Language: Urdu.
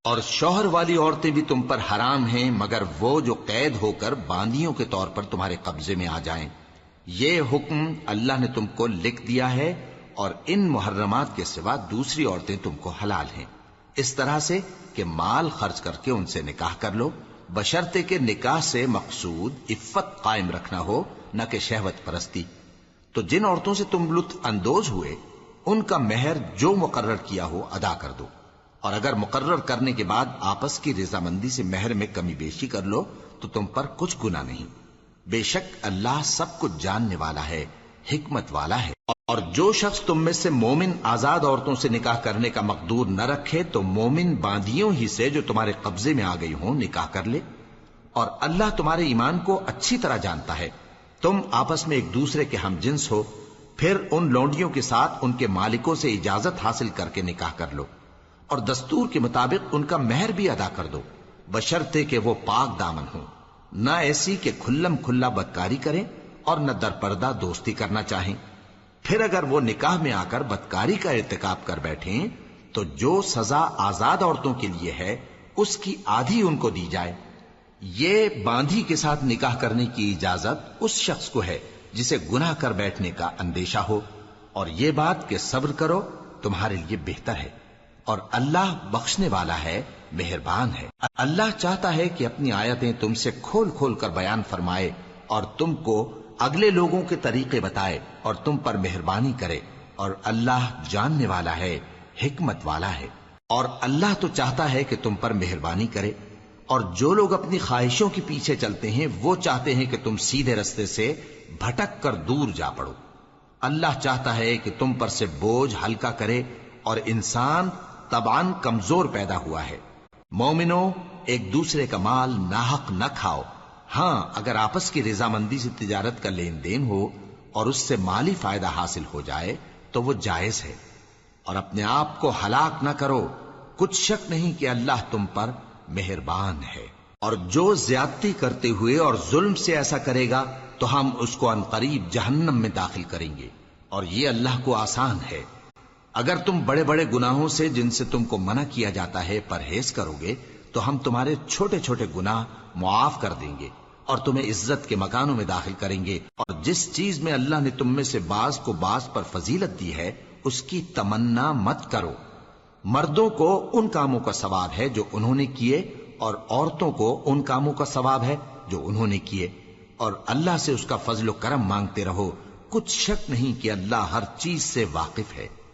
اور شوہر والی عورتیں بھی تم پر حرام ہیں مگر وہ جو قید ہو کر باندیوں کے طور پر تمہارے قبضے میں آ جائیں۔ یہ حکم اللہ نے تم کو لکھ دیا ہے، اور ان محرمات کے سوا دوسری عورتیں تم کو حلال ہیں، اس طرح سے کہ مال خرچ کر کے ان سے نکاح کر لو، بشرطے کہ نکاح سے مقصود عفت قائم رکھنا ہو، نہ کہ شہوت پرستی۔ تو جن عورتوں سے تم لطف اندوز ہوئے ان کا مہر جو مقرر کیا ہو ادا کر دو، اور اگر مقرر کرنے کے بعد آپس کی رضامندی سے مہر میں کمی بیشی کر لو تو تم پر کچھ گناہ نہیں۔ بے شک اللہ سب کچھ جاننے والا ہے، حکمت والا ہے۔ اور جو شخص تم میں سے مومن آزاد عورتوں سے نکاح کرنے کا مقدور نہ رکھے تو مومن باندیوں ہی سے جو تمہارے قبضے میں آ گئی ہوں نکاح کر لے، اور اللہ تمہارے ایمان کو اچھی طرح جانتا ہے۔ تم آپس میں ایک دوسرے کے ہم جنس ہو، پھر ان لونڈیوں کے ساتھ ان کے مالکوں سے اجازت حاصل کر کے نکاح کر لو، اور دستور کے مطابق ان کا مہر بھی ادا کر دو، بشرطے کہ وہ پاک دامن ہوں، نہ ایسی کہ کھلم کھلا بدکاری کریں اور نہ درپردہ دوستی کرنا چاہیں۔ پھر اگر وہ نکاح میں آ کر بدکاری کا ارتکاب کر بیٹھیں تو جو سزا آزاد عورتوں کے لیے ہے اس کی آدھی ان کو دی جائے۔ یہ باندھی کے ساتھ نکاح کرنے کی اجازت اس شخص کو ہے جسے گناہ کر بیٹھنے کا اندیشہ ہو، اور یہ بات کہ صبر کرو تمہارے لیے بہتر ہے، اور اللہ بخشنے والا ہے، مہربان ہے۔ اللہ چاہتا ہے کہ اپنی آیتیں تم سے کھول کھول کر بیان فرمائے اور تم کو اگلے لوگوں کے طریقے بتائے اور تم پر مہربانی کرے، اور اللہ جاننے والا ہے، حکمت والا ہے۔ اور اللہ تو چاہتا ہے کہ تم پر مہربانی کرے، اور جو لوگ اپنی خواہشوں کے پیچھے چلتے ہیں وہ چاہتے ہیں کہ تم سیدھے رستے سے بھٹک کر دور جا پڑو۔ اللہ چاہتا ہے کہ تم پر سے بوجھ ہلکا کرے، اور انسان طبعاً کمزور پیدا ہوا ہے۔ مومنوں، ایک دوسرے کا مال ناحق نہ کھاؤ، ہاں اگر آپس کی رضامندی سے تجارت کا لین دین ہو اور اس سے مالی فائدہ حاصل ہو جائے تو وہ جائز ہے، اور اپنے آپ کو ہلاک نہ کرو، کچھ شک نہیں کہ اللہ تم پر مہربان ہے۔ اور جو زیادتی کرتے ہوئے اور ظلم سے ایسا کرے گا تو ہم اس کو عنقریب جہنم میں داخل کریں گے، اور یہ اللہ کو آسان ہے۔ اگر تم بڑے بڑے گناہوں سے جن سے تم کو منع کیا جاتا ہے پرہیز کرو گے تو ہم تمہارے چھوٹے چھوٹے گناہ معاف کر دیں گے اور تمہیں عزت کے مکانوں میں داخل کریں گے۔ اور جس چیز میں اللہ نے تم میں سے بعض کو بعض پر فضیلت دی ہے اس کی تمنا مت کرو۔ مردوں کو ان کاموں کا ثواب ہے جو انہوں نے کیے، اور عورتوں کو ان کاموں کا ثواب ہے جو انہوں نے کیے، اور اللہ سے اس کا فضل و کرم مانگتے رہو، کچھ شک نہیں کہ اللہ ہر چیز سے واقف ہے۔